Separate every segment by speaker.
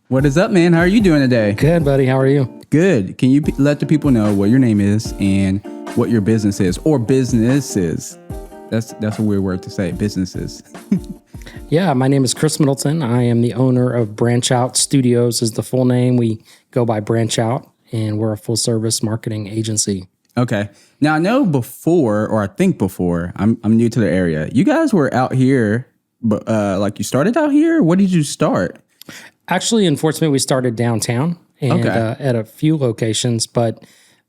Speaker 1: What is up, man? How are you doing today?
Speaker 2: Good, buddy. How are you?
Speaker 1: Good. Can you let the people know what your name is and what your business is, or businesses? That's a weird word to say, businesses.
Speaker 2: Yeah, my name is Chris Middleton. I am the owner of Branchout Studios is the full name. We go by Branchout, and we're a full-service marketing agency.
Speaker 1: Okay. Now, I know I think before, I'm new to the area. You guys were out here, but you started out here? What did you start?
Speaker 2: Actually, in Fort Smith, we started downtown and at a few locations, but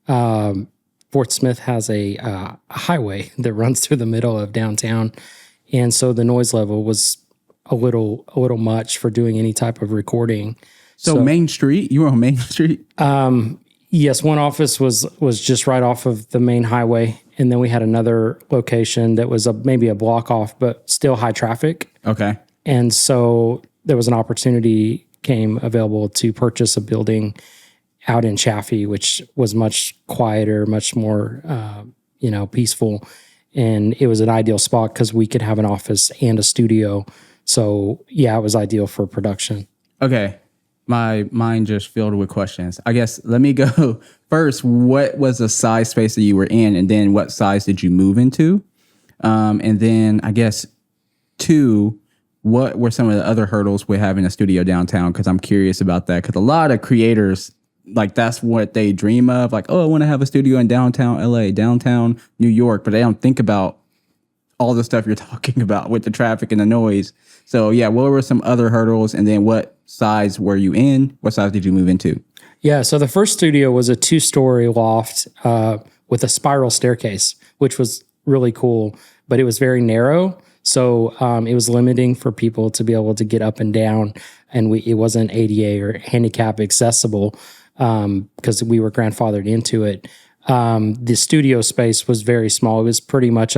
Speaker 2: Fort Smith has a highway that runs through the middle of downtown, and so the noise level was a little much for doing any type of recording.
Speaker 1: So Main Street? You were on Main Street?
Speaker 2: Yes, one office was just right off of the main highway, and then we had another location that was maybe a block off, but still high traffic.
Speaker 1: Okay.
Speaker 2: And so there was an opportunity came available to purchase a building out in Chaffee, which was much quieter, much more, peaceful. And it was an ideal spot because we could have an office and a studio. So yeah, it was ideal for production.
Speaker 1: Okay. My mind just filled with questions. I guess let me go first. What was the size space that you were in? And then what size did you move into? And then I guess 2, what were some of the other hurdles with having a studio downtown? Because I'm curious about that. Because a lot of creators, that's what they dream of. I want to have a studio in downtown LA, downtown New York. But they don't think about all the stuff you're talking about with the traffic and the noise. So yeah, what were some other hurdles? And then what size were you in? What size did you move into?
Speaker 2: Yeah, so the first studio was a 2-story loft with a spiral staircase, which was really cool, but it was very narrow. So it was limiting for people to be able to get up and down, and it wasn't ADA or handicap accessible because we were grandfathered into it. The studio space was very small. It was pretty much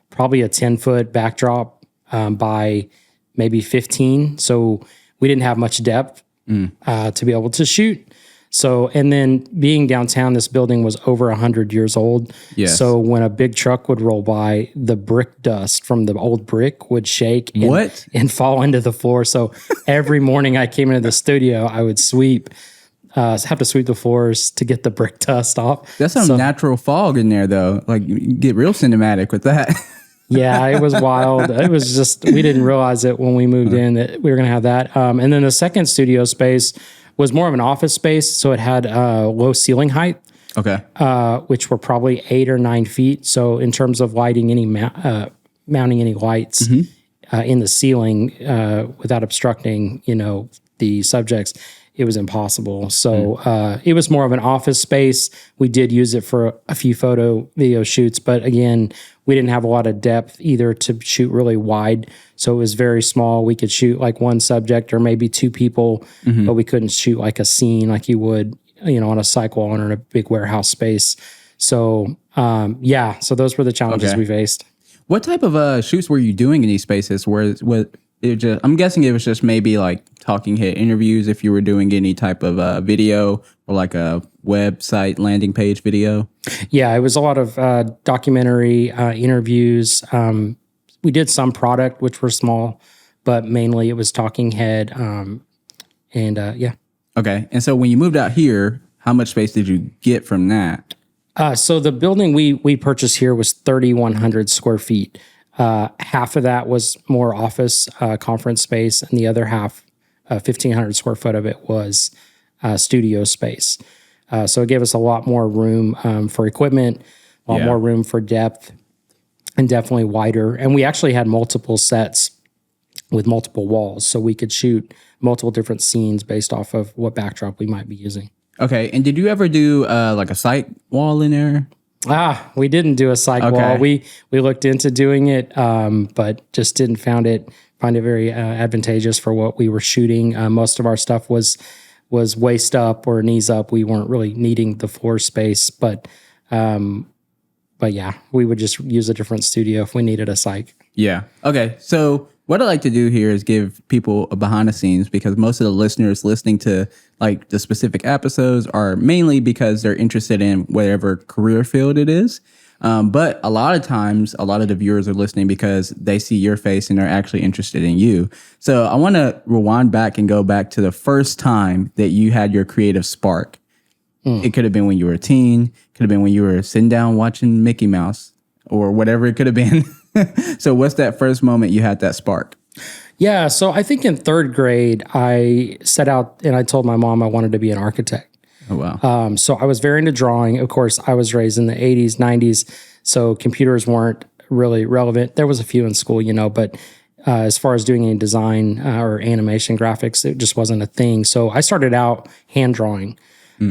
Speaker 2: probably a 10-foot backdrop by maybe 15. So we didn't have much depth to be able to shoot. So, and then being downtown, this building was over 100 years old.
Speaker 1: Yes.
Speaker 2: So when a big truck would roll by, the brick dust from the old brick would shake and fall into the floor. So every morning I came into the studio, I would have to sweep the floors to get the brick dust off.
Speaker 1: That's some natural fog in there, though. You get real cinematic with that.
Speaker 2: Yeah, it was wild. It was just, we didn't realize it when we moved in that we were going to have that. And then the second studio space was more of an office space. So it had low ceiling height, which were probably 8 or 9 feet. So in terms of lighting, mounting any lights in the ceiling without obstructing, the subjects, it was impossible. So it was more of an office space. We did use it for a few video shoots, but again, we didn't have a lot of depth either to shoot really wide. So it was very small. We could shoot one subject or maybe 2 people, but we couldn't shoot a scene like you would, on a cycle or in a big warehouse space. So so those were the challenges we faced.
Speaker 1: What type of shoots were you doing in these spaces? I'm guessing it was just maybe talking head interviews if you were doing any type of video or a website landing page video.
Speaker 2: Yeah, it was a lot of documentary interviews. We did some product, which were small, but mainly it was talking head.
Speaker 1: Okay. And so when you moved out here, how much space did you get from that?
Speaker 2: So the building we purchased here was 3,100 square feet. Half of that was more office conference space, and the other half, 1,500 square foot of it was studio space. So it gave us a lot more room for equipment, a lot more room for depth, and definitely wider. And we actually had multiple sets with multiple walls, so we could shoot multiple different scenes based off of what backdrop we might be using.
Speaker 1: Okay. And did you ever do a sight wall in there?
Speaker 2: We didn't do a cyc wall. We looked into doing it, but just didn't find it very advantageous for what we were shooting. Most of our stuff was waist up or knees up. We weren't really needing the floor space, but yeah, we would just use a different studio if we needed a cyc.
Speaker 1: Yeah. Okay. So what I like to do here is give people a behind the scenes, because most of the listeners listening to the specific episodes are mainly because they're interested in whatever career field it is. But a lot of times, a lot of the viewers are listening because they see your face and they're actually interested in you. So I want to rewind back and go back to the first time that you had your creative spark. It could have been when you were a teen, could have been when you were sitting down watching Mickey Mouse or whatever it could have been. So what's that first moment you had that spark?
Speaker 2: Yeah, so I think in third grade, I set out and I told my mom I wanted to be an architect.
Speaker 1: Oh, wow.
Speaker 2: So I was very into drawing. Of course, I was raised in the 80s, 90s, so computers weren't really relevant. There was a few in school, but as far as doing any design or animation graphics, it just wasn't a thing. So I started out hand drawing.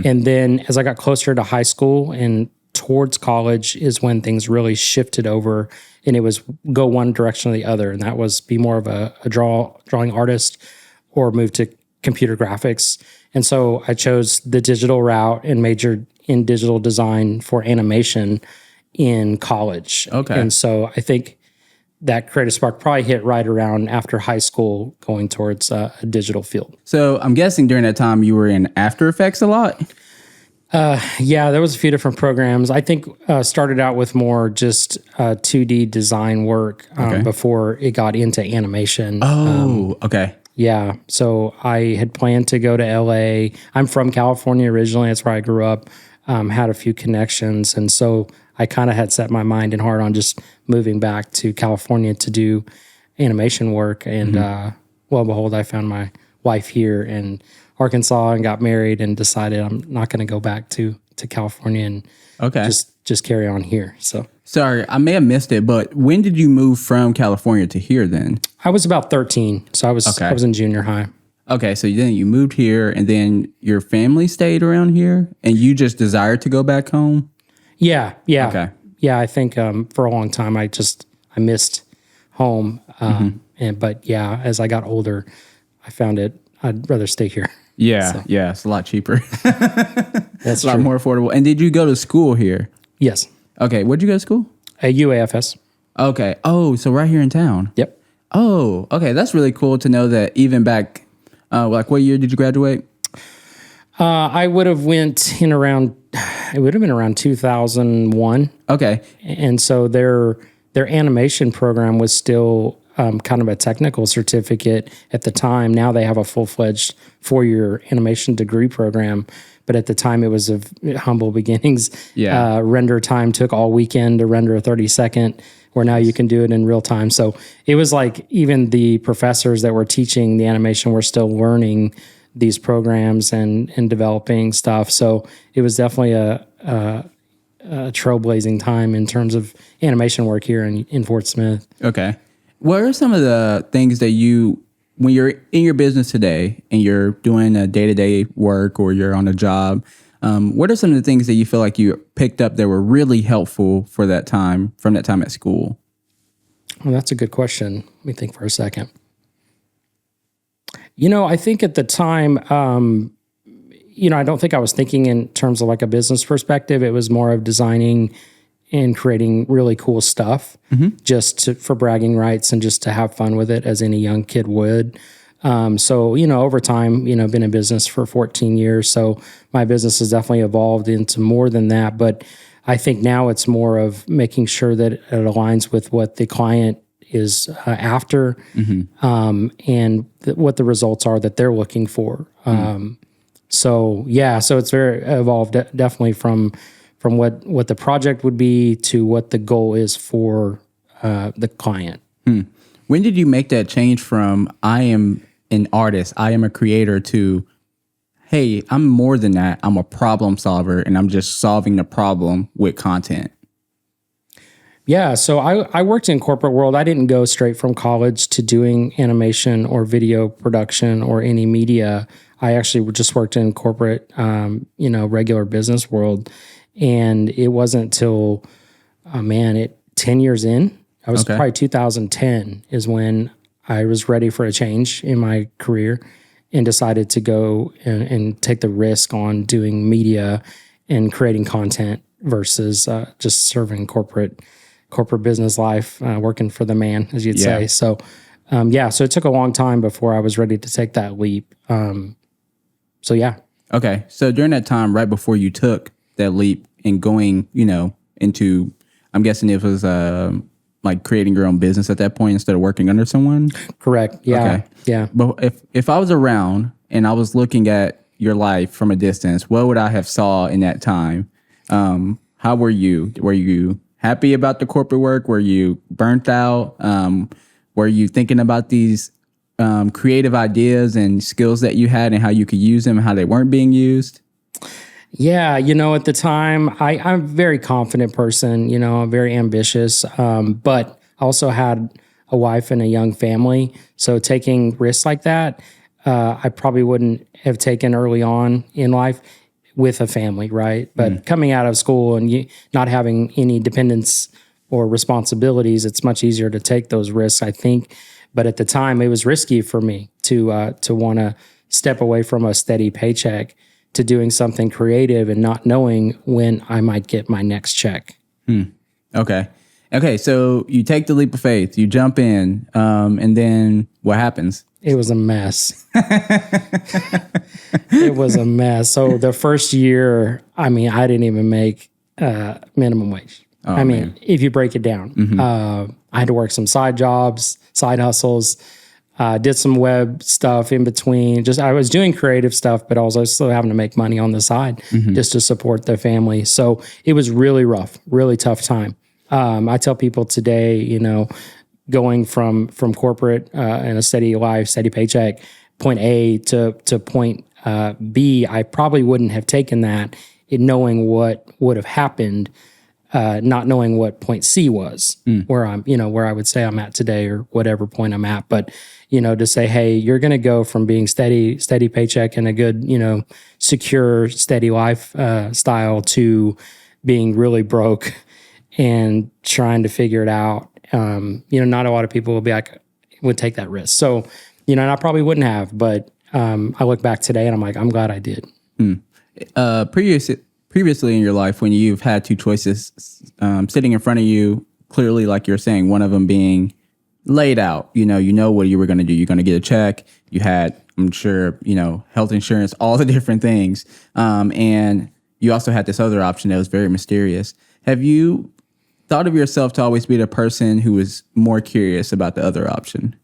Speaker 2: And then as I got closer to high school and towards college is when things really shifted over, and it was go one direction or the other. And that was be more of a drawing artist or move to computer graphics. And so I chose the digital route and majored in digital design for animation in college.
Speaker 1: Okay.
Speaker 2: And so I think that creative spark probably hit right around after high school going towards a digital field.
Speaker 1: So I'm guessing during that time you were in After Effects a lot?
Speaker 2: Yeah, there was a few different programs. I think started out with more just 2D design work before it got into animation.
Speaker 1: Oh, okay.
Speaker 2: Yeah, so I had planned to go to LA. I'm from California originally. That's where I grew up. Had a few connections. And so I kind of had set my mind and heart on just moving back to California to do animation work. And lo and behold, I found my wife here in Arkansas and got married and decided I'm not going to go back to California and just carry on here. So
Speaker 1: sorry, I may have missed it, but when did you move from California to here then?
Speaker 2: I was about 13. So I was in junior high.
Speaker 1: Okay, so then you moved here and then your family stayed around here and you just desired to go back home?
Speaker 2: Yeah.
Speaker 1: Okay.
Speaker 2: Yeah, I think for a long time I missed home. But yeah, as I got older, I found I'd rather stay here.
Speaker 1: Yeah,
Speaker 2: So.
Speaker 1: yeah, it's a lot cheaper.
Speaker 2: That's
Speaker 1: a lot more affordable. And did you go to school here?
Speaker 2: Yes.
Speaker 1: Okay, where'd you go to school?
Speaker 2: UAFS.
Speaker 1: Okay. Oh, so right here in town.
Speaker 2: Yep.
Speaker 1: Oh, okay. That's really cool to know that even back, like what year did you graduate?
Speaker 2: I would have went in around, it would have been around 2001.
Speaker 1: Okay.
Speaker 2: And so their animation program was still kind of a technical certificate at the time. Now they have a full-fledged 4-year animation degree program. But at the time, it was of humble beginnings.
Speaker 1: Yeah.
Speaker 2: Render time took all weekend to render a 30-second, where now you can do it in real time. So it was like even the professors that were teaching the animation were still learning these programs and developing stuff. So it was definitely a trailblazing time in terms of animation work here in Fort Smith.
Speaker 1: Okay. What are some of the things that when you're in your business today and you're doing a day-to-day work or you're on a job, what are some of the things that you feel like you picked up that were really helpful from that time at school?
Speaker 2: Well, that's a good question. Let me think for a second. I think at the time, I don't think I was thinking in terms of like a business perspective. It was more of designing and creating really cool stuff just for bragging rights and just to have fun with it as any young kid would. So, over time, been in business for 14 years. So my business has definitely evolved into more than that. But I think now it's more of making sure that it aligns with what the client is after and what the results are that they're looking for. So it's very evolved definitely from what the project would be to what the goal is for the client.
Speaker 1: When did you make that change from I am an artist, I am a creator to, hey, I'm more than that. I'm a problem solver and I'm just solving the problem with content?
Speaker 2: Yeah, so I worked in corporate world. I didn't go straight from college to doing animation or video production or any media. I actually just worked in corporate, regular business world. And it wasn't till, 10 years in, I was probably 2010 is when I was ready for a change in my career and decided to go and take the risk on doing media and creating content versus just serving corporate business life, working for the man, as you'd say. So, so it took a long time before I was ready to take that leap. Okay.
Speaker 1: So during that time, right before you took that leap and going, into, I'm guessing it was like creating your own business at that point instead of working under someone.
Speaker 2: Correct. Yeah. Okay. Yeah.
Speaker 1: But if I was around and I was looking at your life from a distance, what would I have saw in that time? How were you? Were you happy about the corporate work? Were you burnt out? Were you thinking about these creative ideas and skills that you had and how you could use them and how they weren't being used?
Speaker 2: Yeah, at the time, I'm a very confident person, I'm very ambitious, but I also had a wife and a young family. So taking risks like that, I probably wouldn't have taken early on in life with a family, right? But coming out of school and not having any dependence or responsibilities, it's much easier to take those risks, I think. But at the time, it was risky for me to want to step away from a steady paycheck to doing something creative and not knowing when I might get my next check.
Speaker 1: Okay. So you take the leap of faith, you jump in, and then what happens?
Speaker 2: It was a mess. It was a mess. So the first year, I didn't even make minimum wage. Man. If you break it down, I had to work some side jobs, side hustles. Did some web stuff in between. I was doing creative stuff, but also still having to make money on the side just to support the family. So it was really rough, really tough time. I tell people today, going from corporate and a steady life, steady paycheck, point A to point B, I probably wouldn't have taken that in knowing what would have happened, not knowing what point C was, where where I would say I'm at today or whatever point I'm at. But, to say, hey, you're going to go from being steady paycheck and a good, secure, steady life style to being really broke and trying to figure it out. Not a lot of people would take that risk. So, and I probably wouldn't have, but I look back today and I'm like, I'm glad I did.
Speaker 1: Previously in your life, when you've had two choices sitting in front of you, clearly, like you're saying, one of them being laid out, you know what you were going to do. You're going to get a check. You had, I'm sure, health insurance, all the different things. And you also had this other option that was very mysterious. Have you thought of yourself to always be the person who is more curious about the other option?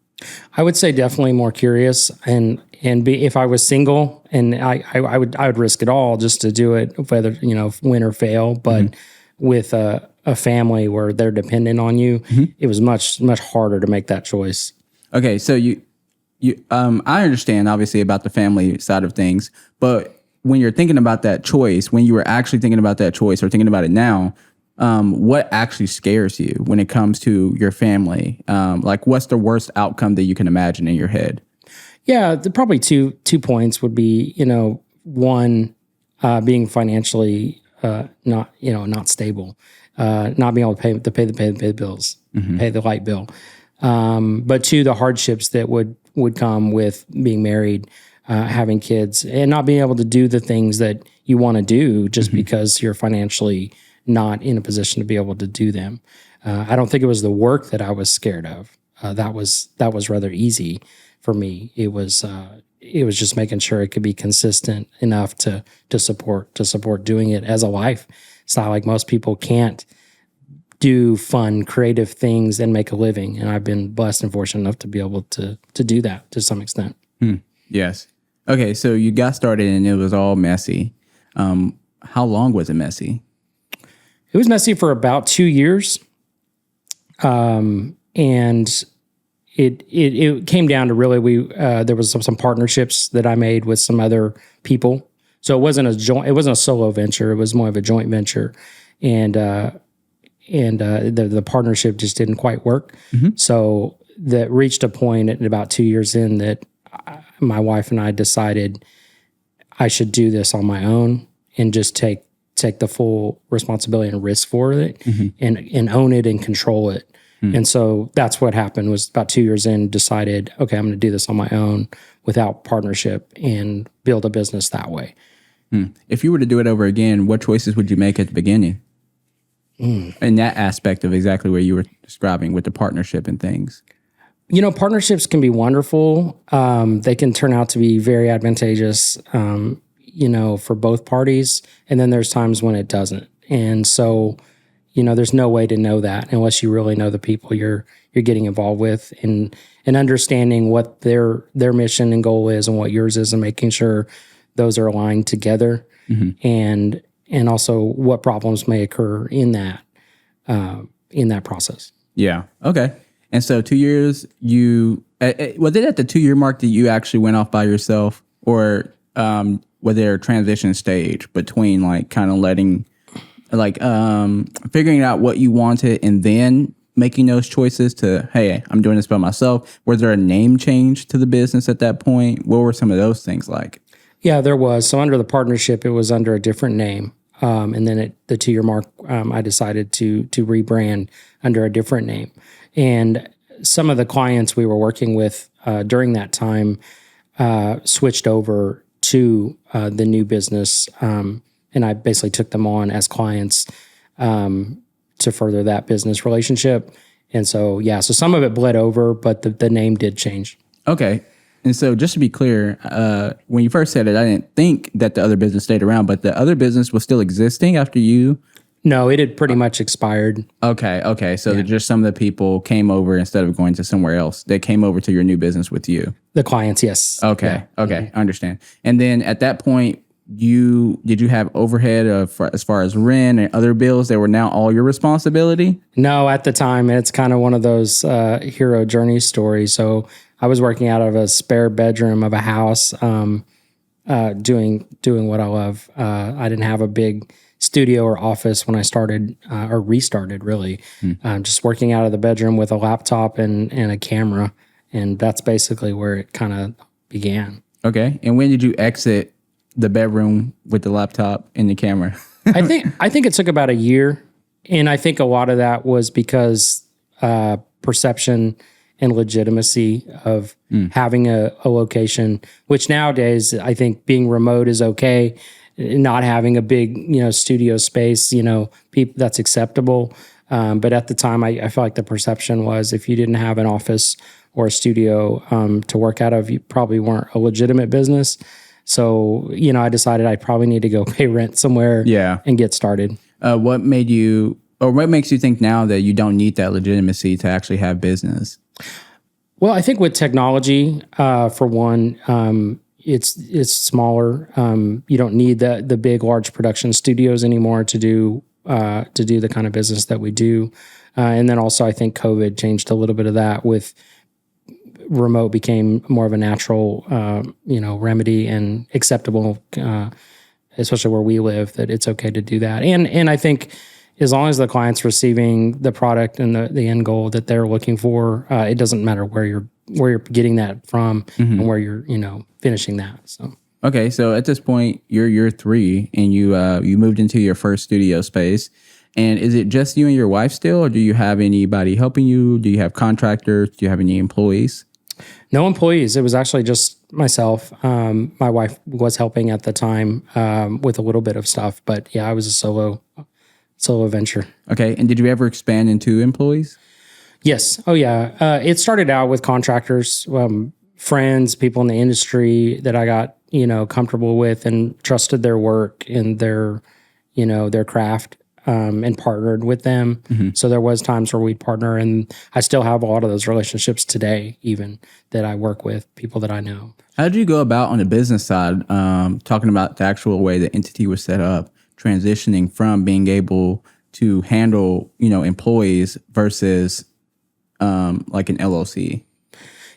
Speaker 2: I would say definitely more curious, and if I was single, and I would risk it all just to do it, whether win or fail. But with a family where they're dependent on you, it was much harder to make that choice. Okay,
Speaker 1: so you I understand obviously about the family side of things, but when you're thinking about that choice, when you were actually thinking about that choice or thinking about it now, what actually scares you when it comes to your family? Like, what's the worst outcome that you can imagine in your head?
Speaker 2: Yeah, probably two points would be, one, being financially not stable, not being able to pay the bills, pay the light bill. But two, the hardships that would come with being married, having kids, and not being able to do the things that you want to do just because you're financially not in a position to be able to do them. I don't think it was the work that I was scared of. That was rather easy for me. It was just making sure it could be consistent enough to support doing it as a life. It's not like most people can't do fun, creative things and make a living. And I've been blessed and fortunate enough to be able to do that to some extent.
Speaker 1: Yes. Okay, so you got started and it was all messy. How long was it messy?
Speaker 2: It was messy for about 2 years. And it came down to really, there was some partnerships that I made with some other people. So it wasn't a solo venture. It was more of a joint venture. And the partnership just didn't quite work. So that reached a point at about 2 years in that my wife and I decided I should do this on my own and just take the full responsibility and risk for it and own it and control it. And so that's what happened. Was about 2 years in, decided, okay, I'm going to do this on my own without partnership and build a business that way.
Speaker 1: If you were to do it over again, what choices would you make at the beginning? In that aspect of exactly what you were describing with the partnership and things.
Speaker 2: Partnerships can be wonderful. They can turn out to be very advantageous, for both parties. And then there's times when it doesn't. And so, there's no way to know that unless you really know the people you're getting involved with, and understanding what their mission and goal is and what yours is, and making sure those are aligned together, and also what problems may occur in that process.
Speaker 1: Yeah. Okay. And so 2 years, was it at the 2 year mark that you actually went off by yourself, or was there a transition stage between like kind of letting, like figuring out what you wanted and then making those choices to, hey, I'm doing this by myself? Was there a name change to the business at that point? What were some of those things like?
Speaker 2: Yeah, there was. So under the partnership, it was under a different name. And then at the 2 year mark, I decided to rebrand under a different name. And some of the clients we were working with during that time switched over to the new business. And I basically took them on as clients to further that business relationship. And so, so some of it bled over, but the name did change.
Speaker 1: Okay. And so just to be clear, when you first said it, I didn't think that the other business stayed around, but the other business was still existing after you?
Speaker 2: No, it had pretty much expired.
Speaker 1: Okay. So just some of the people came over instead of going to somewhere else. They came over to your new business with you.
Speaker 2: The clients, yes.
Speaker 1: Okay. I understand. And then at that point, did you have overhead as far as rent and other bills that were now all your responsibility?
Speaker 2: No, at the time, it's kind of one of those hero journey stories. So I was working out of a spare bedroom of a house, doing what I love. I didn't have a big studio or office when I started or restarted, really. Just working out of the bedroom with a laptop and a camera, and that's basically where it kind of began. Okay.
Speaker 1: And when did you exit the bedroom with the laptop and the camera?
Speaker 2: I think it took about a year, and I think a lot of that was because perception and legitimacy of having a location, which nowadays I think being remote is okay. Not having a big, studio space, that's acceptable. But at the time, I felt like the perception was if you didn't have an office or a studio to work out of, you probably weren't a legitimate business. So, I decided I probably need to go pay rent somewhere and get started.
Speaker 1: What makes you think now that you don't need that legitimacy to actually have business?
Speaker 2: Well, I think with technology, for one, it's smaller. You don't need the big, large production studios anymore to do the kind of business that we do. And then also, I think COVID changed a little bit of that. With remote became more of a natural, remedy and acceptable, especially where we live. That it's okay to do that. And I think as long as the client's receiving the product and the end goal that they're looking for, it doesn't matter where you're getting that from and where you're finishing that. So
Speaker 1: okay, so at this point you're year 3 and you moved into your first studio space. And is it just you and your wife still, or do you have anybody helping you? Do you have contractors? Do you have any employees?
Speaker 2: No employees. It was actually just myself. My wife was helping at the time with a little bit of stuff, but I was a solo venture.
Speaker 1: Okay. And did you ever expand into employees?
Speaker 2: Yes. Oh, yeah. It started out with contractors, friends, people in the industry that I got, comfortable with and trusted their work and their craft, and partnered with them. So there was times where we'd partner, and I still have a lot of those relationships today, even that I work with, people that I know.
Speaker 1: How did you go about on the business side, talking about the actual way the entity was set up, transitioning from being able to handle, employees versus like an LLC?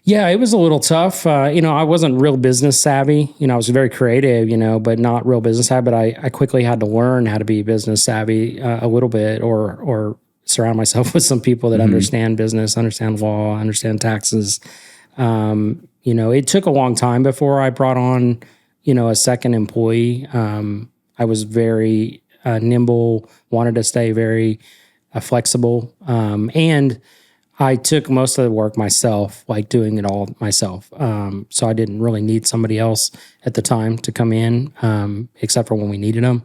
Speaker 2: Yeah, it was a little tough. I wasn't real business savvy. I was very creative, but not real business savvy. But I quickly had to learn how to be business savvy a little bit, or surround myself with some people that understand business, understand law, understand taxes. It took a long time before I brought on, a second employee. I was very nimble, wanted to stay very flexible, and I took most of the work myself, like doing it all myself. So I didn't really need somebody else at the time to come in, except for when we needed them.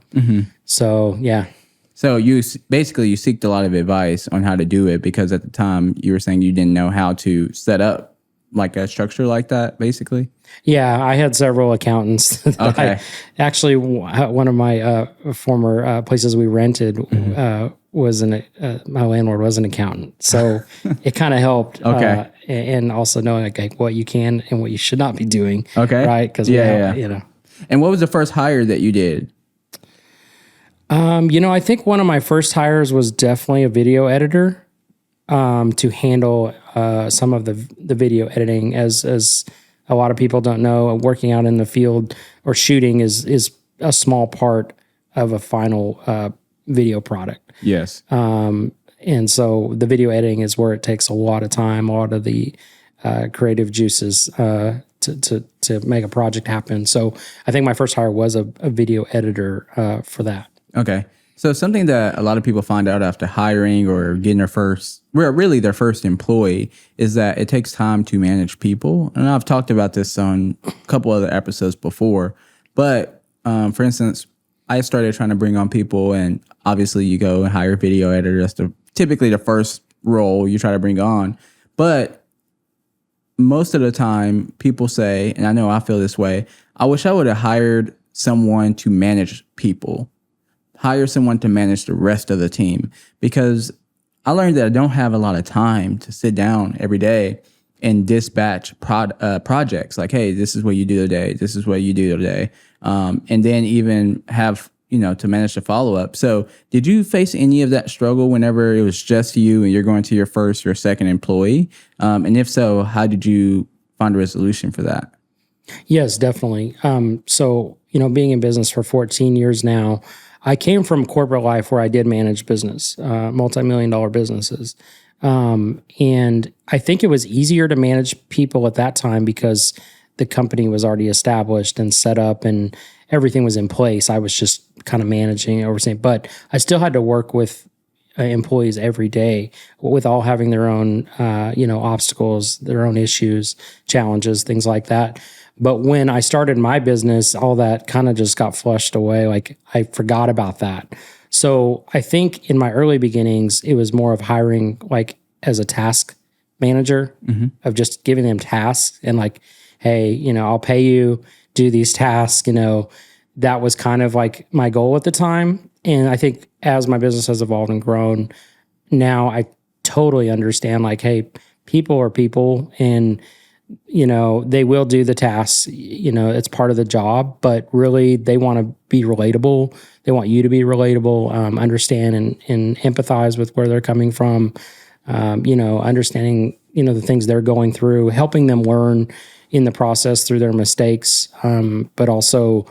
Speaker 2: So, yeah.
Speaker 1: So you seeked a lot of advice on how to do it, because at the time you were saying you didn't know how to set up like a structure like that, basically?
Speaker 2: Yeah, I had several accountants.
Speaker 1: Okay.
Speaker 2: Actually, one of my former places we rented, my landlord was an accountant, so it kind of helped.
Speaker 1: Okay.
Speaker 2: And also knowing like what you can and what you should not be doing.
Speaker 1: Okay.
Speaker 2: Right. Because
Speaker 1: And what was the first hire that you did?
Speaker 2: I think one of my first hires was definitely a video editor, to handle some of the video editing. As a lot of people don't know, working out in the field or shooting is a small part of a final video product.
Speaker 1: Yes.
Speaker 2: And so the video editing is where it takes a lot of time, a lot of the creative juices to make a project happen. So I think my first hire was a video editor for that.
Speaker 1: Okay. So something that a lot of people find out after hiring or getting their first employee is that it takes time to manage people. And I've talked about this on a couple other episodes before. But for instance, I started trying to bring on people, and obviously you go and hire a video editor. That's typically the first role you try to bring on. But most of the time people say, and I know I feel this way, I wish I would have hired someone to manage people. Hire someone to manage the rest of the team, because I learned that I don't have a lot of time to sit down every day and dispatch projects like, hey, this is what you do today. This is what you do today. And then even have, to manage the follow-up. So did you face any of that struggle whenever it was just you and you're going to your first or second employee? And if so, how did you find a resolution for that?
Speaker 2: Yes, definitely. So, being in business for 14 years now, I came from corporate life where I did manage business, multi-million-dollar businesses. And I think it was easier to manage people at that time because the company was already established and set up and everything was in place. I was just kind of managing, overseeing, but I still had to work with employees every day, with all having their own, obstacles, their own issues, challenges, things like that. But when I started my business, all that kind of just got flushed away. Like I forgot about that. So I think in my early beginnings, it was more of hiring like as a task manager, of just giving them tasks and like, hey, I'll pay you, do these tasks. That was kind of like my goal at the time. And I think as my business has evolved and grown, now I totally understand like, hey, people are people, and they will do the tasks, it's part of the job, but really they want to be relatable. They want you to be relatable, understand and empathize with where they're coming from, understanding, the things they're going through, helping them learn in the process through their mistakes, but also,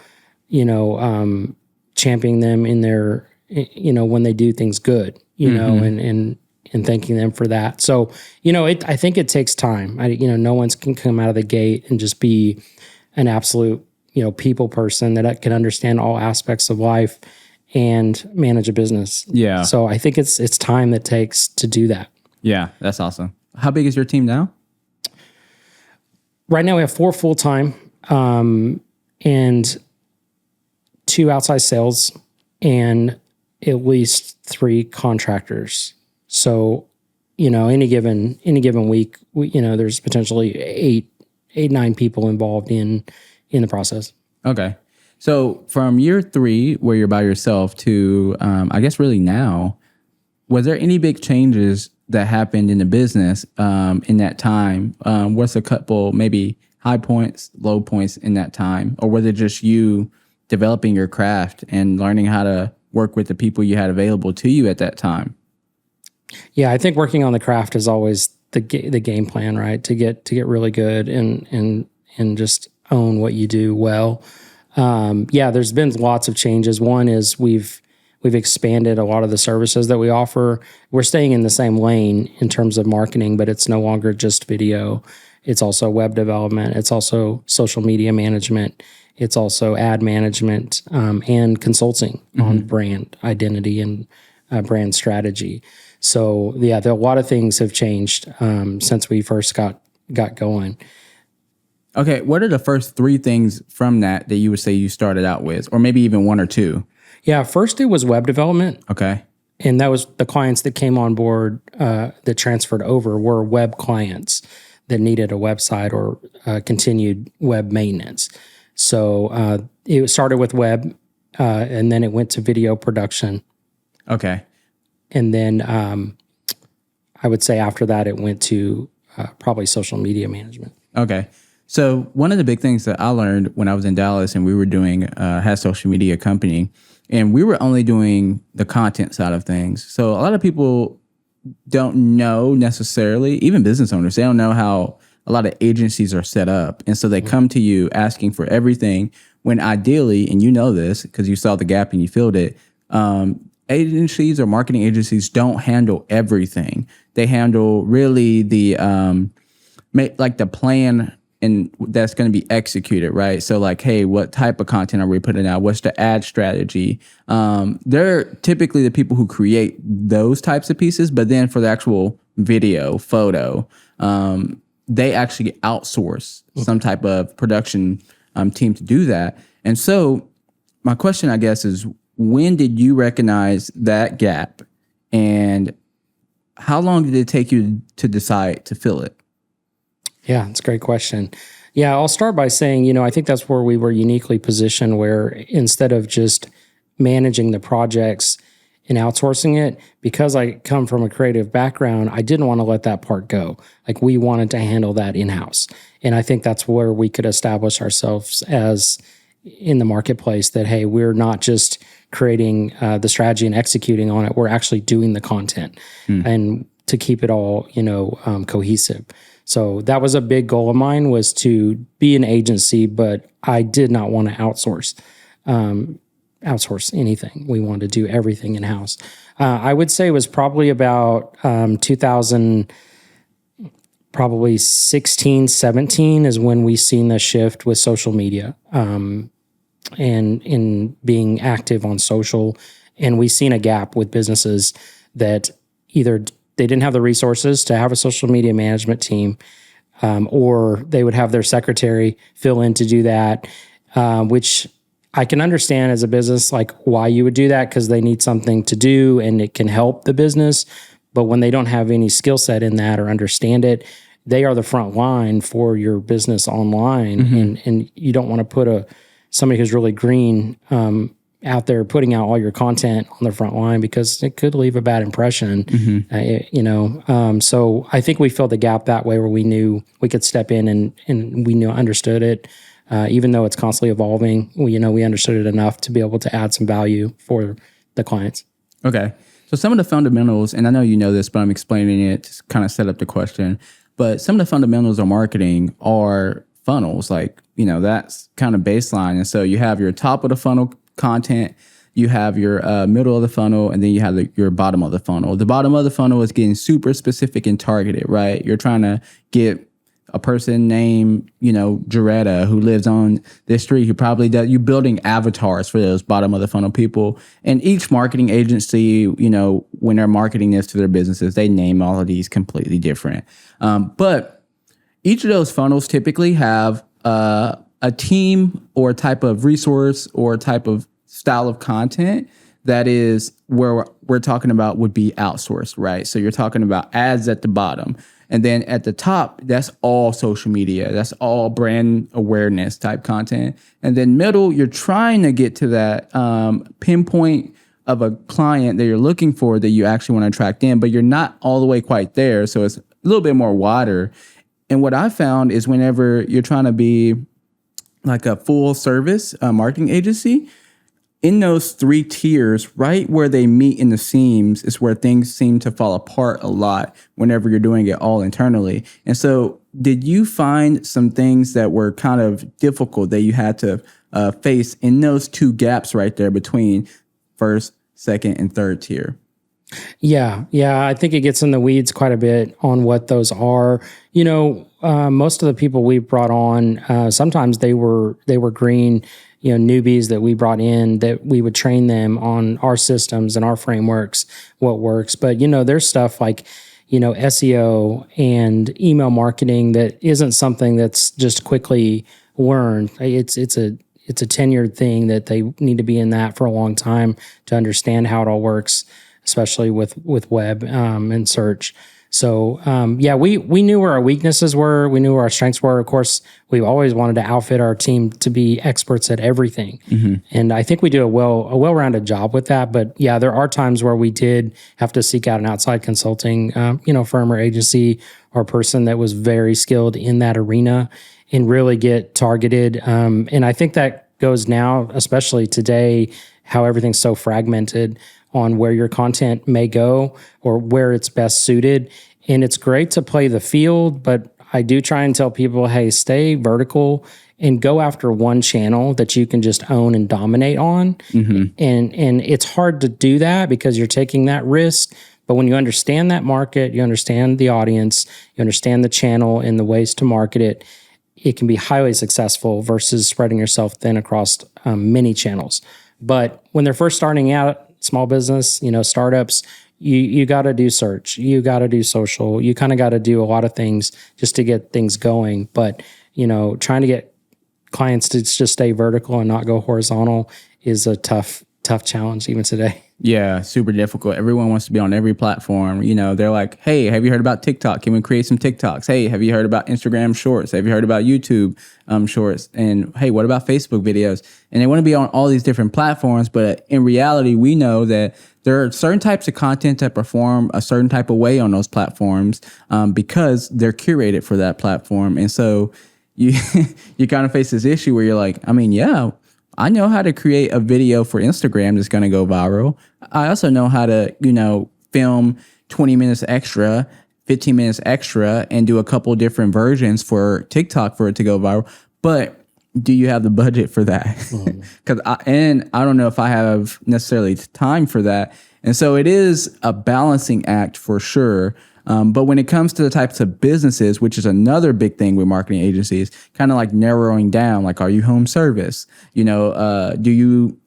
Speaker 2: championing them in their, when they do things good, and thanking them for that. So, I think it takes time. No one can come out of the gate and just be an absolute, people person that can understand all aspects of life and manage a business.
Speaker 1: Yeah.
Speaker 2: So I think it's time that takes to do that.
Speaker 1: Yeah, that's awesome. How big is your team now?
Speaker 2: Right now we have 4 full-time, and 2 outside sales and at least 3 contractors. So, any given week, there's potentially 9 people involved in the process.
Speaker 1: Okay. So from year 3, where you're by yourself, to I guess really now, was there any big changes that happened in the business in that time? What's a couple maybe high points, low points in that time, or was it just you developing your craft and learning how to work with the people you had available to you at that time?
Speaker 2: Yeah, I think working on the craft is always the game plan, right? To get really good and just own what you do well. There's been lots of changes. One is we've expanded a lot of the services that we offer. We're staying in the same lane in terms of marketing, but it's no longer just video. It's also web development. It's also social media management. It's also ad management, and consulting on brand identity and brand strategy. So a lot of things have changed since we first got going.
Speaker 1: Okay, what are the first 3 things from that you would say you started out with, or maybe even 1 or 2?
Speaker 2: Yeah, first it was web development.
Speaker 1: Okay.
Speaker 2: And that was the clients that came on board that transferred over were web clients that needed a website or continued web maintenance. So it started with web, and then it went to video production.
Speaker 1: Okay.
Speaker 2: And then I would say after that, it went to probably social media management.
Speaker 1: Okay. So one of the big things that I learned when I was in Dallas and we were doing had a social media company, and we were only doing the content side of things. So a lot of people don't know necessarily, even business owners, they don't know how a lot of agencies are set up. And so they come to you asking for everything when ideally, and you know this because you saw the gap and you filled it, agencies or marketing agencies don't handle everything. They handle really the like the plan and that's going to be executed, right? So like, hey, what type of content are we putting out? What's the ad strategy? They're typically the people who create those types of pieces, but then for the actual video, photo, they actually outsource some type of production team to do that. And so my question, I guess, is when did you recognize that gap, and how long did it take you to decide to fill it?
Speaker 2: Yeah, it's a great question. Yeah, I'll start by saying, I think that's where we were uniquely positioned, where instead of just managing the projects and outsourcing it, because I come from a creative background, I didn't want to let that part go. Like, we wanted to handle that in-house. And I think that's where we could establish ourselves as in the marketplace that, hey, we're not just creating the strategy and executing on it. We're actually doing the content and to keep it all, cohesive. So that was a big goal of mine, was to be an agency, but I did not want to outsource anything. We wanted to do everything in-house. I would say it was probably about 2000, probably 16, 17 is when we seen the shift with social media and in being active on social. And we seen a gap with businesses that either they didn't have the resources to have a social media management team, or they would have their secretary fill in to do that, which I can understand as a business, like why you would do that, because they need something to do and it can help the business. But when they don't have any skill set in that or understand it, they are the front line for your business online. And you don't want to put somebody who's really green out there putting out all your content on the front line, because it could leave a bad impression, so I think we filled the gap that way, where we knew we could step in and we understood it, even though it's constantly evolving. We understood it enough to be able to add some value for the clients. Okay.
Speaker 1: So some of the fundamentals, and I know you know this, but I'm explaining it to kind of set up the question, but some of the fundamentals of marketing are funnels, like, that's kind of baseline. And so you have your top of the funnel content, you have your middle of the funnel, and then you have your bottom of the funnel. The bottom of the funnel is getting super specific and targeted, right? You're trying to get a person named, Jaretta, who lives on this street, who probably does, you're building avatars for those bottom of the funnel people. And each marketing agency, when they're marketing this to their businesses, they name all of these completely different. But each of those funnels typically have a team or a type of resource or a type of style of content that is where we're talking about would be outsourced, right? So you're talking about ads at the bottom. And then at the top, that's all social media. That's all brand awareness type content. And then middle, you're trying to get to that pinpoint of a client that you're looking for that you actually want to attract in, but you're not all the way quite there. So it's a little bit more wider. And what I found is whenever you're trying to be like a full service marketing agency, in those three tiers, right where they meet in the seams is where things seem to fall apart a lot whenever you're doing it all internally. And so did you find some things that were kind of difficult that you had to face in those two gaps right there between first, second, and third tier?
Speaker 2: Yeah. I think it gets in the weeds quite a bit on what those are. Most of the people we brought on, sometimes they were green, newbies that we brought in, that we would train them on our systems and our frameworks, what works. But, there's stuff like, SEO and email marketing that isn't something that's just quickly learned. It's a tenured thing that they need to be in that for a long time to understand how it all works, especially with web and search. So we knew where our weaknesses were. We knew where our strengths were. Of course, we always wanted to outfit our team to be experts at everything. And I think we do a well-rounded job with that. But yeah, there are times where we did have to seek out an outside consulting, firm or agency or person that was very skilled in that arena and really get targeted. And I think that goes now, especially today, how everything's so fragmented on where your content may go or where it's best suited. And it's great to play the field, but I do try and tell people, hey, stay vertical and go after one channel that you can just own and dominate on. And it's hard to do that because you're taking that risk. But when you understand that market, you understand the audience, you understand the channel and the ways to market it, it can be highly successful versus spreading yourself thin across many channels. But when they're first starting out, small business, startups, you got to do search, you got to do social, you kind of got to do a lot of things just to get things going. But, trying to get clients to just stay vertical and not go horizontal is a tough challenge even today.
Speaker 1: Yeah, super difficult. Everyone wants to be on every platform. They're like, hey, have you heard about TikTok? Can we create some TikToks? Hey, have you heard about Instagram Shorts? Have you heard about YouTube Shorts? And hey, what about Facebook videos? And they want to be on all these different platforms. But in reality, we know that there are certain types of content that perform a certain type of way on those platforms because they're curated for that platform. And so you kind of face this issue where you're like, I know how to create a video for Instagram that's going to go viral. I also know how to, film 20 minutes extra, 15 minutes extra, and do a couple different versions for TikTok for it to go viral. But do you have the budget for that? Because I don't know if I have necessarily time for that. And so it is a balancing act for sure. But when it comes to the types of businesses, which is another big thing with marketing agencies, kind of like narrowing down, like, are you home service? Do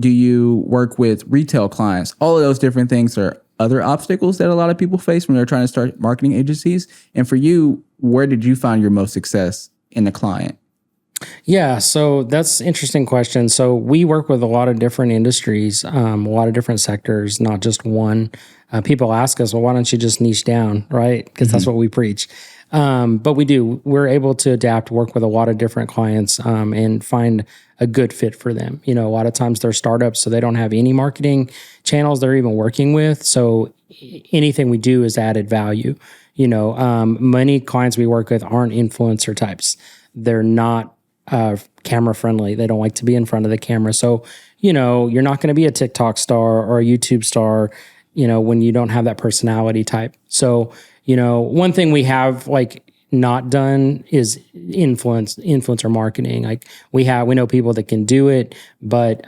Speaker 1: you work with retail clients? All of those different things are other obstacles that a lot of people face when they're trying to start marketing agencies. And for you, where did you find your most success in the client?
Speaker 2: Yeah, so that's an interesting question. So we work with a lot of different industries, a lot of different sectors, not just one. People ask us, well, why don't you just niche down, right? Because that's what we preach. But we do. We're able to adapt, work with a lot of different clients and find a good fit for them. A lot of times they're startups, so they don't have any marketing channels they're even working with. So anything we do is added value. Many clients we work with aren't influencer types. They're not camera friendly. They don't like to be in front of the camera. So, you're not going to be a TikTok star or a YouTube star, when you don't have that personality type. So, one thing we have not done is influencer marketing. Like we know people that can do it, but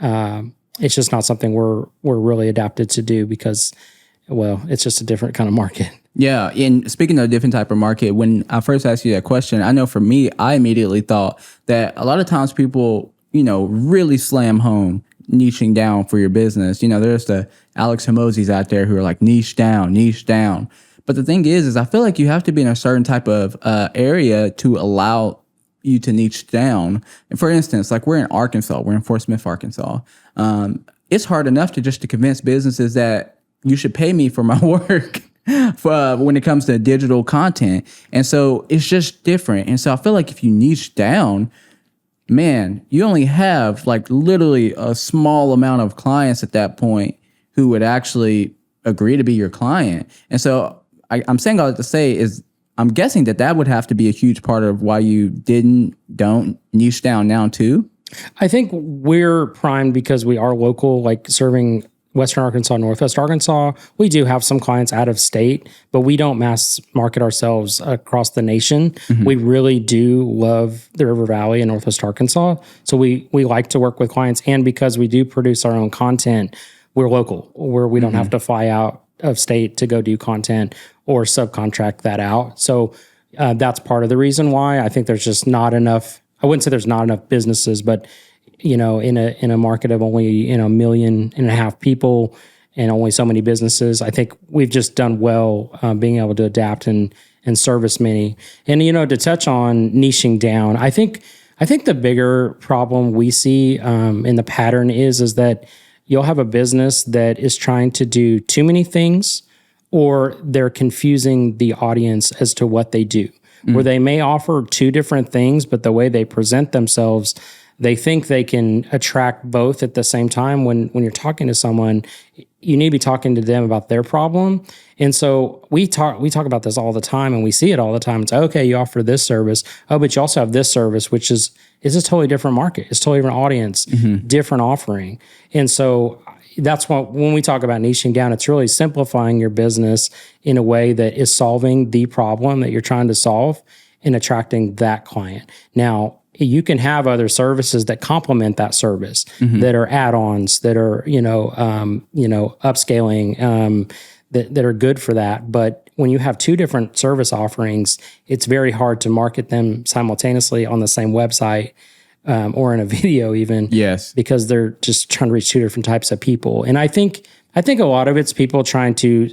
Speaker 2: it's just not something we're really adapted to do because, it's just a different kind of market.
Speaker 1: Yeah. And speaking of a different type of market, when I first asked you that question, I know for me, I immediately thought that a lot of times people, really slam home niching down for your business. There's the Alex Hormozis out there who are like niche down. But the thing is I feel like you have to be in a certain type of area to allow you to niche down. And for instance, like we're in Arkansas, we're in Fort Smith, Arkansas. It's hard enough to convince businesses that you should pay me for my work when it comes to digital content. And so it's just different. And so I feel like if you niche down, man, you only have like literally a small amount of clients at that point who would actually agree to be your client. And so I'm saying all that to say is I'm guessing that would have to be a huge part of why you don't niche down now too.
Speaker 2: I think we're primed because we are local, like serving Western Arkansas, Northwest Arkansas. We do have some clients out of state, but we don't mass market ourselves across the nation. We really do love the River Valley and Northwest Arkansas. So we like to work with clients. And because we do produce our own content, we're local, where we don't have to fly out of state to go do content or subcontract that out. So that's part of the reason why I think there's just not enough. I wouldn't say there's not enough businesses, but in a market of only 1.5 million people and only so many businesses, I think we've just done well being able to adapt and service many. And to touch on niching down, I think the bigger problem we see in the pattern is that you'll have a business that is trying to do too many things or they're confusing the audience as to what they do, where they may offer two different things, but the way they present themselves, they think they can attract both at the same time. When you're talking to someone, you need to be talking to them about their problem. And so we talk about this all the time, and we see it all the time. It's okay, you offer this service. Oh, but you also have this service, which is a totally different market. It's a totally different audience, different offering. And so that's what, when we talk about niching down, it's really simplifying your business in a way that is solving the problem that you're trying to solve and attracting that client. Now, you can have other services that complement that service, that are add-ons, that are upscaling, that are good for that. But when you have two different service offerings, it's very hard to market them simultaneously on the same website, or in a video even.
Speaker 1: Yes,
Speaker 2: because they're just trying to reach two different types of people. And I think a lot of it's people trying to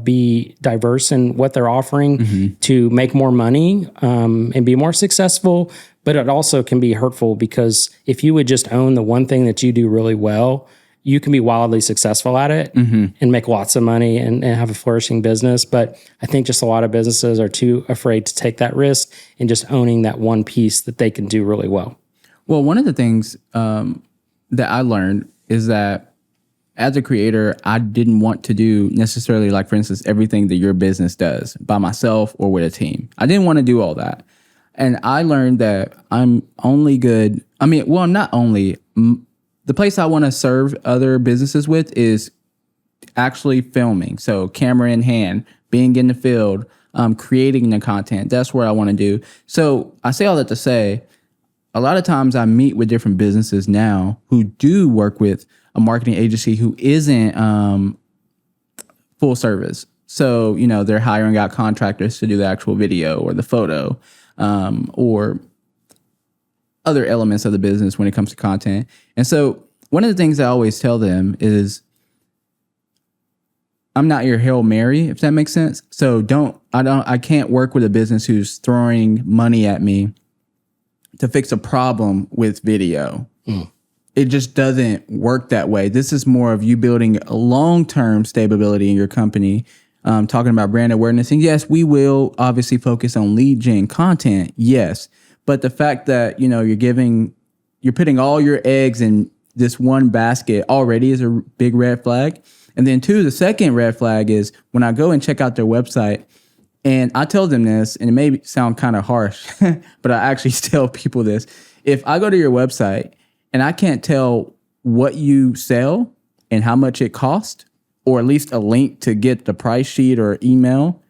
Speaker 2: be diverse in what they're offering to make more money, and be more successful. But it also can be hurtful, because if you would just own the one thing that you do really well, you can be wildly successful at it and make lots of money and have a flourishing business. But I think just a lot of businesses are too afraid to take that risk and just owning that one piece that they can do really well.
Speaker 1: Well, one of the things that I learned is that as a creator, I didn't want to do necessarily, like, for instance, everything that your business does by myself or with a team. I didn't want to do all that. And I learned that I'm only good. I'm not only. The place I want to serve other businesses with is actually filming. So camera in hand, being in the field, creating the content. That's what I want to do. So I say all that to say, a lot of times I meet with different businesses now who do work with a marketing agency who isn't full service. So, they're hiring out contractors to do the actual video or the photo, or other elements of the business when it comes to content. And so one of the things I always tell them is, I'm not your Hail Mary, if that makes sense. So I can't work with a business who's throwing money at me to fix a problem with video. It just doesn't work that way. This is more of you building a long-term stability in your company, talking about brand awareness. And yes, we will obviously focus on lead gen content. Yes. But the fact that, you're putting all your eggs in this one basket already is a big red flag. And then two, the second red flag is when I go and check out their website, and I tell them this, and it may sound kind of harsh, but I actually tell people this. If I go to your website and I can't tell what you sell and how much it costs, or at least a link to get the price sheet or email,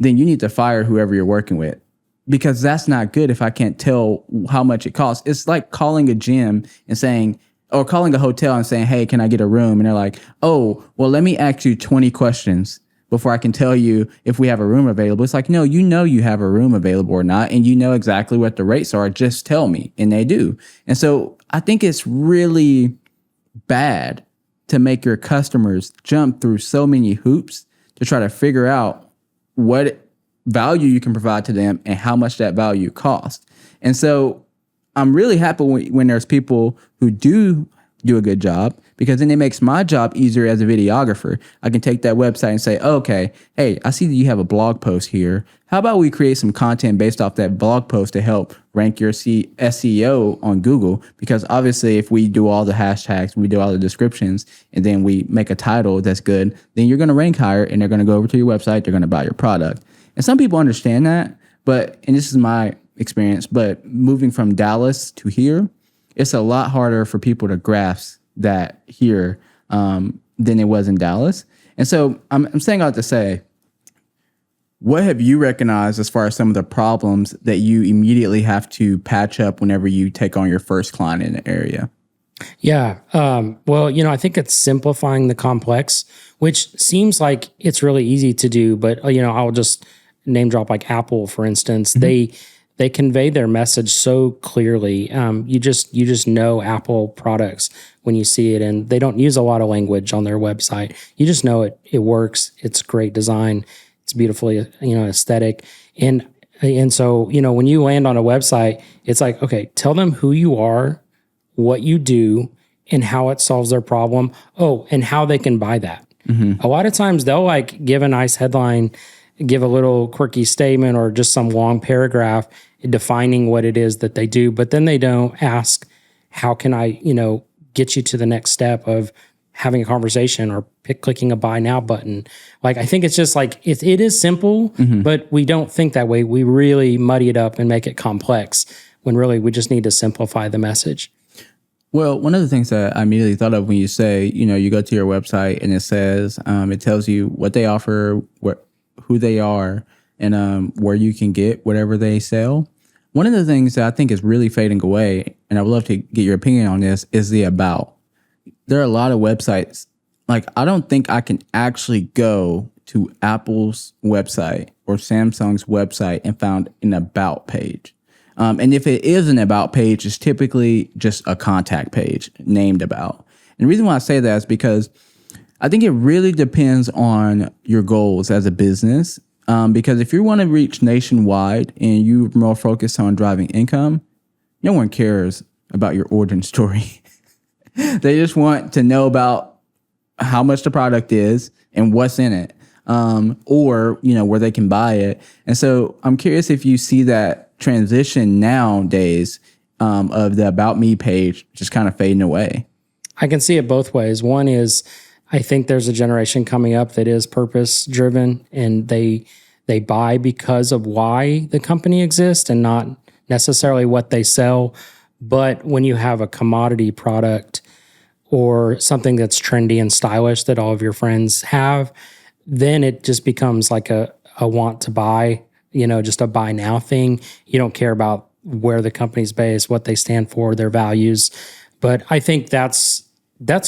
Speaker 1: then you need to fire whoever you're working with. Because that's not good if I can't tell how much it costs. It's like calling a gym and saying, or calling a hotel and saying, hey, can I get a room? And they're like, oh, well, let me ask you 20 questions before I can tell you if we have a room available. It's like, no, you have a room available or not, and you know exactly what the rates are. Just tell me. And they do. And so I think it's really bad to make your customers jump through so many hoops to try to figure out what value you can provide to them and how much that value costs. And so I'm really happy when there's people who do a good job, because then it makes my job easier as a videographer. I can take that website and say, okay, hey, I see that you have a blog post here. How about we create some content based off that blog post to help rank your SEO on Google? Because obviously if we do all the hashtags, we do all the descriptions, and then we make a title that's good, then you're going to rank higher, and they're going to go over to your website. They're going to buy your product. And some people understand that, and this is my experience, but moving from Dallas to here, it's a lot harder for people to grasp that here than it was in Dallas. And so I'm saying all that to say, what have you recognized as far as some of the problems that you immediately have to patch up whenever you take on your first client in the area?
Speaker 2: Yeah. Well, I think it's simplifying the complex, which seems like it's really easy to do, but, I'll just name drop like Apple, for instance. They convey their message so clearly. You just know Apple products when you see it, and they don't use a lot of language on their website. You just know it works. It's great design. It's beautifully, aesthetic. And so, when you land on a website, it's like, okay, tell them who you are, what you do, and how it solves their problem. Oh, and how they can buy that. A lot of times they'll like give a nice headline, give a little quirky statement or just some long paragraph defining what it is that they do, but then they don't ask, how can I, get you to the next step of having a conversation or clicking a buy now button. Like, I think it's just like, it is simple, but we don't think that way. We really muddy it up and make it complex when really we just need to simplify the message.
Speaker 1: Well, one of the things that I immediately thought of when you say, you go to your website and it says, it tells you what they offer, who they are, and where you can get whatever they sell. One of the things that I think is really fading away, and I would love to get your opinion on this, is the about. There are a lot of websites. Like, I don't think I can actually go to Apple's website or Samsung's website and found an about page. And if it is an about page, it's typically just a contact page named about. And the reason why I say that is because I think it really depends on your goals as a business. Because if you want to reach nationwide and you're more focused on driving income, no one cares about your origin story. They just want to know about how much the product is and what's in it, or, where they can buy it. And so I'm curious if you see that transition nowadays of the About Me page just kind of fading away.
Speaker 2: I can see it both ways. One is, I think there's a generation coming up that is purpose driven, and they buy because of why the company exists and not necessarily what they sell. But when you have a commodity product or something that's trendy and stylish that all of your friends have, then it just becomes like a want to buy, just a buy now thing. You don't care about where the company's based, what they stand for, their values. But I think that's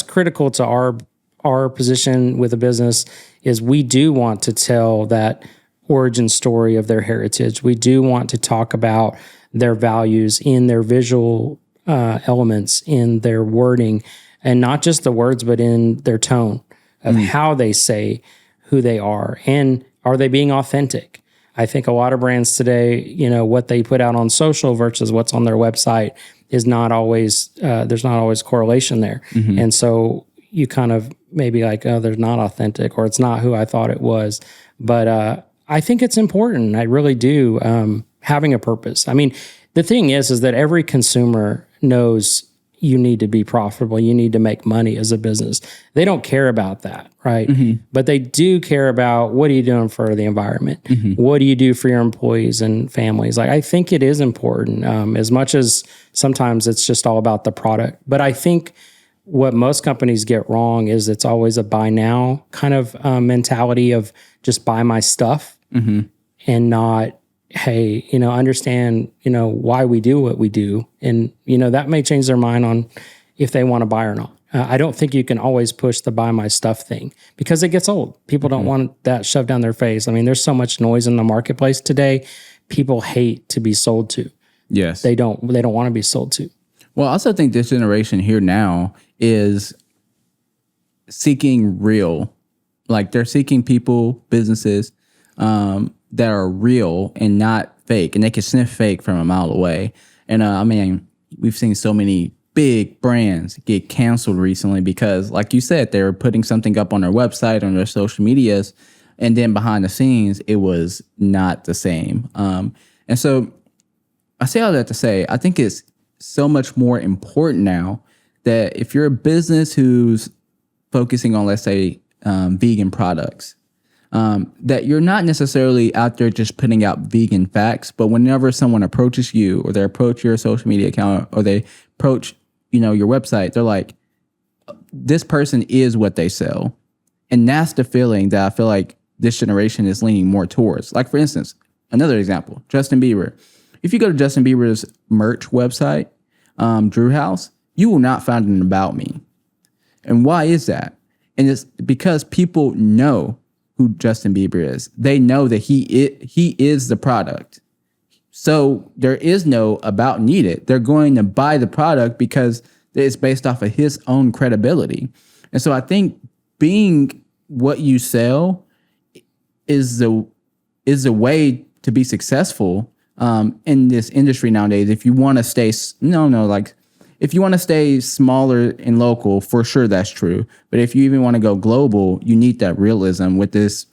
Speaker 2: critical to our position with a business, is we do want to tell that origin story of their heritage. We do want to talk about their values in their visual elements, in their wording, and not just the words, but in their tone of how they say who they are. And are they being authentic? I think a lot of brands today, what they put out on social versus what's on their website is not always, there's not always correlation there. And so you kind of maybe like, oh, they're not authentic, or it's not who I thought it was. But I think it's important. I really do. Having a purpose. I mean, the thing is that every consumer knows you need to be profitable. You need to make money as a business. They don't care about that, right? But they do care about, what are you doing for the environment? What do you do for your employees and families? Like, I think it is important, as much as sometimes it's just all about the product. But I think what most companies get wrong is it's always a buy now kind of mentality of just buy my stuff, and not, hey, understand, why we do what we do. And, that may change their mind on if they want to buy or not. I don't think you can always push the buy my stuff thing, because it gets old. People don't want that shoved down their face. I mean, there's so much noise in the marketplace today. People hate to be sold to.
Speaker 1: Yes.
Speaker 2: They don't want to be sold to.
Speaker 1: Well, I also think this generation here now is seeking real. Like, they're seeking people, businesses, that are real and not fake, and they can sniff fake from a mile away. And I mean, we've seen so many big brands get canceled recently because, like you said, they were putting something up on their website, on their social medias, and then behind the scenes, it was not the same. And so I say all that to say, I think it's so much more important now that if you're a business who's focusing on, let's say, vegan products, that you're not necessarily out there just putting out vegan facts, but whenever someone approaches you, or they approach your social media account, or they approach, your website, they're like, this person is what they sell. And that's the feeling that I feel like this generation is leaning more towards. Like, for instance, another example, Justin Bieber. If you go to Justin Bieber's merch website, Drew House, you will not find an about me. And why is that? And it's because people know who Justin Bieber is. They know that he is the product. So there is no about needed. They're going to buy the product because it's based off of his own credibility. And so I think being what you sell is the way to be successful in this industry nowadays. If you want to stay, if you want to stay smaller and local, for sure that's true. But if you even want to go global, you need that realism with this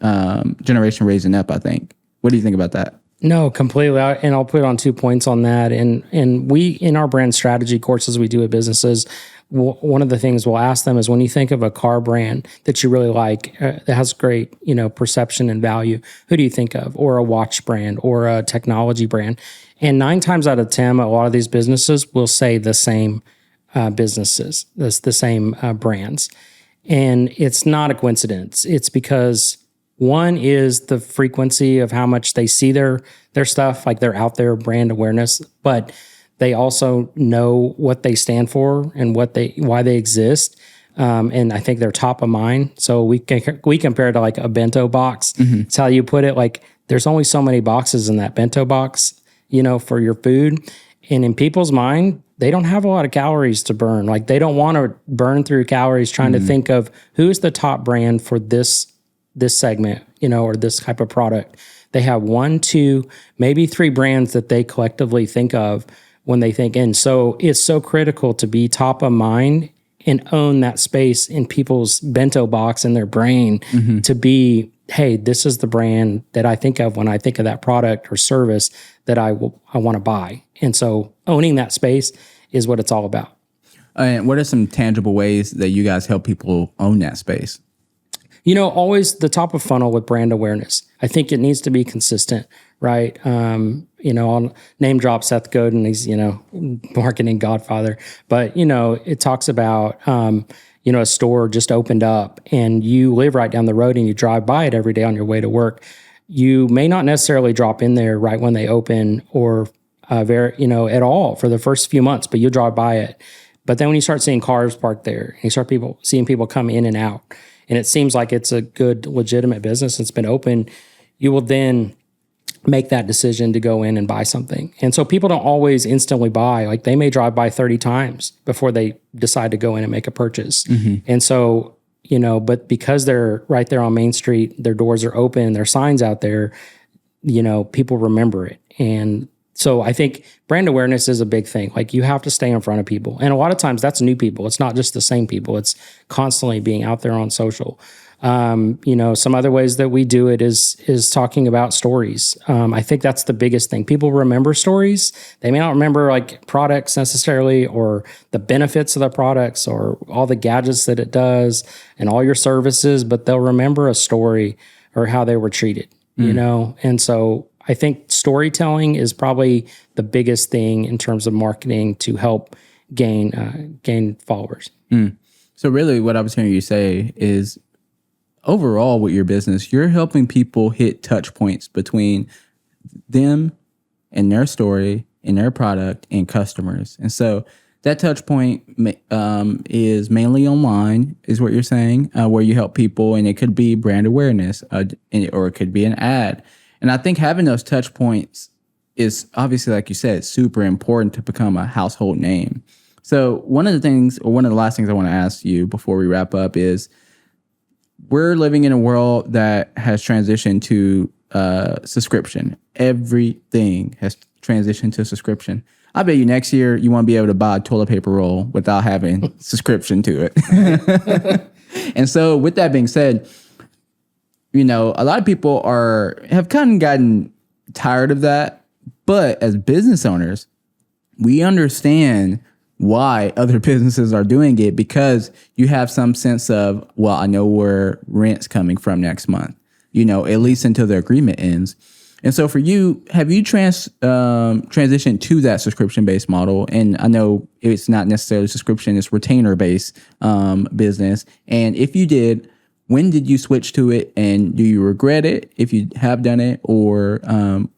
Speaker 1: generation raising up, I think. What do you think about that?
Speaker 2: No, completely. And I'll put on 2 points on that. And we, in our brand strategy courses we do at businesses, one of the things we'll ask them is, when you think of a car brand that you really like, that has great, perception and value, who do you think of? Or a watch brand or a technology brand? And 9 times out of 10, a lot of these businesses will say the same businesses, the same brands. And it's not a coincidence. It's because one is the frequency of how much they see their stuff, like they're out there, brand awareness, but they also know what they stand for and why they exist. And I think they're top of mind. So we compare it to like a bento box. Mm-hmm. It's how you put it. Like, there's only so many boxes in that bento box, for your food. And in people's mind, they don't have a lot of calories to burn. Like, they don't want to burn through calories trying to think of who's the top brand for this segment, or this type of product. They have 1, 2, maybe 3 brands that they collectively think of when they think. And so it's so critical to be top of mind and own that space in people's bento box in their brain, to be, hey, this is the brand that I think of when I think of that product or service that I want to buy. And so owning that space is what it's all about.
Speaker 1: And what are some tangible ways that you guys help people own that space?
Speaker 2: Always the top of funnel with brand awareness. I think it needs to be consistent, right? I'll name drop Seth Godin. He's, marketing godfather. But, it talks about, a store just opened up and you live right down the road and you drive by it every day on your way to work. You may not necessarily drop in there right when they open or at all for the first few months, but you'll drive by it. But then when you start seeing cars parked there, and you start seeing people come in and out, and it seems like it's a good, legitimate business that's been open, you will then make that decision to go in and buy something. And so people don't always instantly buy. Like, they may drive by 30 times before they decide to go in and make a purchase. Mm-hmm. And so, but because they're right there on Main Street, their doors are open, their signs out there, people remember it. And so I think brand awareness is a big thing. Like, you have to stay in front of people. And a lot of times that's new people. It's not just the same people. It's constantly being out there on social. Some other ways that we do it is talking about stories. I think that's the biggest thing. People remember stories. They may not remember like products necessarily, or the benefits of the products, or all the gadgets that it does and all your services, but they'll remember a story or how they were treated, And so I think storytelling is probably the biggest thing in terms of marketing to help gain followers.
Speaker 1: So really what I was hearing you say is, overall with your business, you're helping people hit touch points between them and their story and their product and customers. And so that touch point is mainly online, is what you're saying, where you help people, and it could be brand awareness or it could be an ad. And I think having those touch points is obviously, like you said, super important to become a household name. So one of the last things I want to ask you before we wrap up is, we're living in a world that has transitioned to subscription. Everything has transitioned to subscription. I bet you next year you won't be able to buy a toilet paper roll without having subscription to it. And so with that being said, a lot of people have kind of gotten tired of that. But as business owners, we understand why other businesses are doing it, because you have some sense of, well, I know where rent's coming from next month, at least until the agreement ends. And so for you, have you transitioned to that subscription-based model? And I know it's not necessarily subscription, it's retainer-based business. And if you did, when did you switch to it? And do you regret it if you have done it, or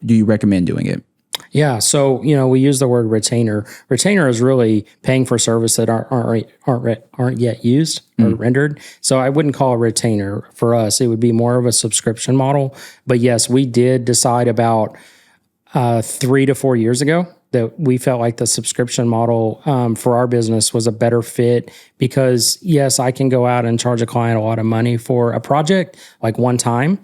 Speaker 1: do you recommend doing it?
Speaker 2: Yeah. So, we use the word retainer. Retainer is really paying for service that aren't yet used or rendered. So I wouldn't call it retainer for us. It would be more of a subscription model. But yes, we did decide about 3 to 4 years ago that we felt like the subscription model for our business was a better fit, because yes, I can go out and charge a client a lot of money for a project like one time,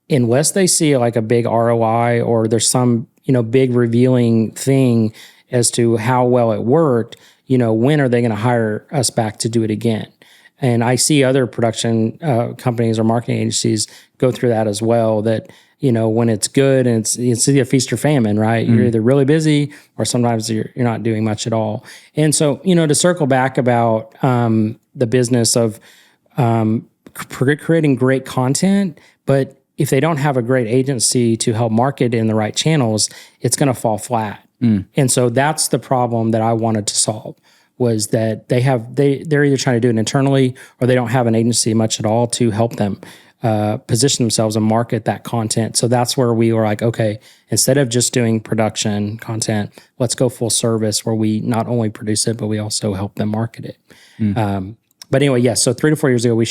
Speaker 2: unless they see like a big ROI or there's some big revealing thing as to how well it worked. when are they going to hire us back to do it again? And I see other production companies or marketing agencies go through that as well, that, when it's good and it's either feast or famine, right? You're either really busy or sometimes you're not doing much at all. And so, to circle back about the business of creating great content, but if they don't have a great agency to help market in the right channels, it's going to fall flat. And so that's the problem that I wanted to solve, was that they're either trying to do it internally or they don't have an agency much at all to help them position themselves and market that content. So that's where we were like, okay, instead of just doing production content, let's go full service where we not only produce it, but we also help them market it. But anyway, yes. So 3 to 4 years ago, we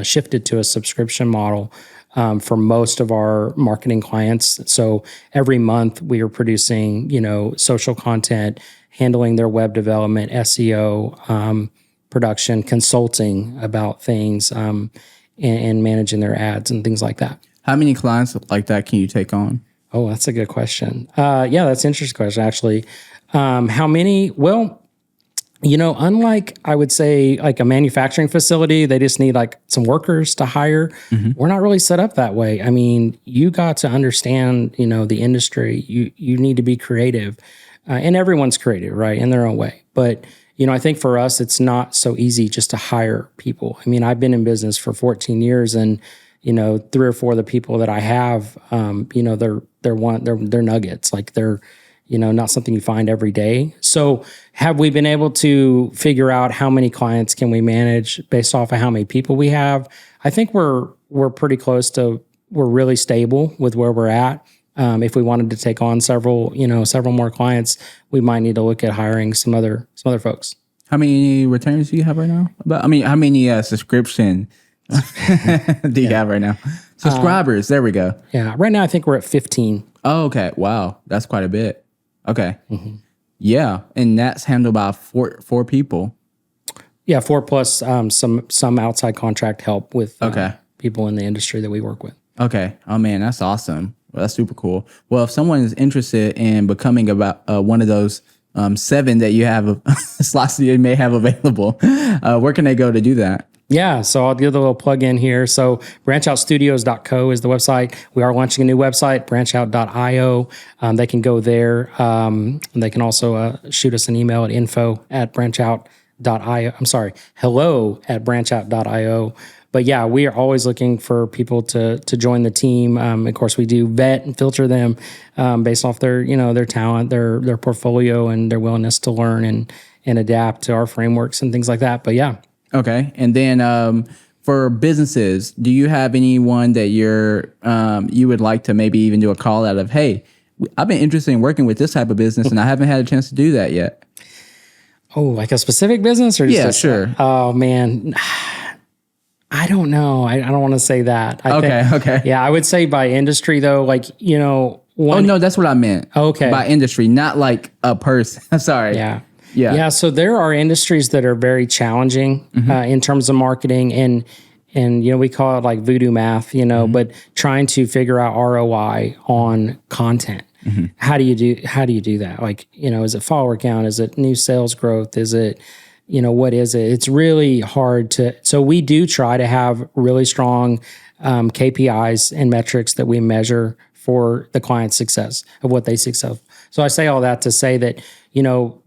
Speaker 2: shifted to a subscription model for most of our marketing clients. So every month we are producing, social content, handling their web development, SEO, production, consulting about things, and managing their ads and things like that.
Speaker 1: How many clients like that can you take on?
Speaker 2: Oh, that's a good question. Yeah, that's an interesting question, actually. How many? Well, unlike, I would say, like a manufacturing facility, they just need like some workers to hire. We're not really set up that way. I mean, you got to understand, the industry. You need to be creative, and everyone's creative, right, in their own way. But I think for us, it's not so easy just to hire people. I mean, I've been in business for 14 years, and 3 or 4 of the people that I have, they're nuggets. Like they're not something you find every day. So have we been able to figure out how many clients can we manage based off of how many people we have? I think we're pretty close to, we're really stable with where we're at. If we wanted to take on several more clients, we might need to look at hiring some other folks.
Speaker 1: How many returns do you have right now? How many subscription do you have right now? Subscribers, there we go.
Speaker 2: Yeah, right now I think we're at 15.
Speaker 1: Oh, okay. Wow, that's quite a bit. Okay. Yeah, and that's handled by four people.
Speaker 2: Yeah, 4 plus some outside contract help with people in the industry that we work with. Okay.
Speaker 1: Oh man, that's awesome. Well, that's super cool. Well, if someone is interested in becoming about one of those 7 that you have slots that you may have available, where can they go to do that?
Speaker 2: Yeah, so I'll give a little plug in here. So branchoutstudios.co is the website. We are launching a new website, branchout.io. They can go there. They can also shoot us an email at info@branchout.io. I'm sorry, hello@branchout.io. But yeah, we are always looking for people to join the team. Of course, we do vet and filter them based off their talent, their portfolio, and their willingness to learn and adapt to our frameworks and things like that. But yeah.
Speaker 1: Okay. And then for businesses, do you have anyone that you would like to maybe even do a call out of, hey, I've been interested in working with this type of business and I haven't had a chance to do that yet?
Speaker 2: Oh, like a specific business? Or just
Speaker 1: sure.
Speaker 2: Oh, man. I don't know. I don't want to say that.
Speaker 1: Okay.
Speaker 2: Yeah, I would say by industry, though, like,
Speaker 1: oh, no, that's what I meant.
Speaker 2: Okay.
Speaker 1: By industry, not like a person. Sorry.
Speaker 2: Yeah. So there are industries that are very challenging in terms of marketing, and we call it like voodoo math, but trying to figure out ROI on content. How do you do that? Like, is it follower count? Is it new sales growth? Is it, what is it? It's really hard so we do try to have really strong KPIs and metrics that we measure for the client's success of what they succeed. So I say all that to say that,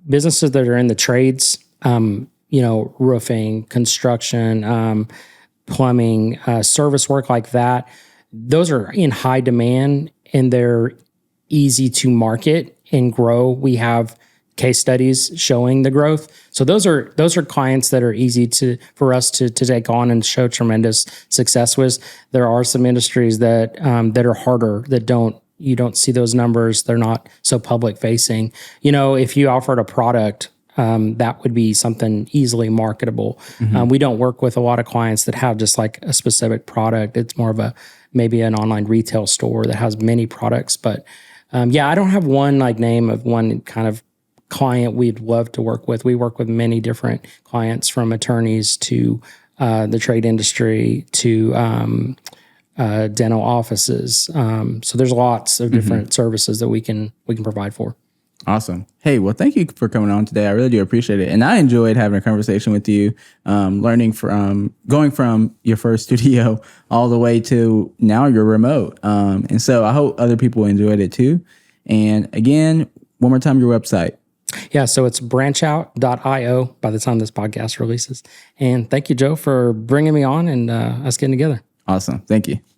Speaker 2: businesses that are in the trades, roofing, construction, plumbing, service work like that, those are in high demand and they're easy to market and grow. We have case studies showing the growth. So those are clients that are easy for us to take on and show tremendous success with. There are some industries that are harder, that you don't see those numbers. They're not so public facing. If you offered a product, that would be something easily marketable. We don't work with a lot of clients that have just like a specific product. It's more of maybe an online retail store that has many products. But I don't have one like name of one kind of client we'd love to work with. We work with many different clients, from attorneys to the trade industry to dental offices. So there's lots of different services that we can provide for.
Speaker 1: Awesome. Hey, well, thank you for coming on today. I really do appreciate it. And I enjoyed having a conversation with you, learning from going from your first studio all the way to now you're remote. And so I hope other people enjoyed it too. And again, one more time, your website.
Speaker 2: Yeah, so it's branchout.io by the time this podcast releases. And thank you, Joe, for bringing me on and us getting together.
Speaker 1: Awesome. Thank you.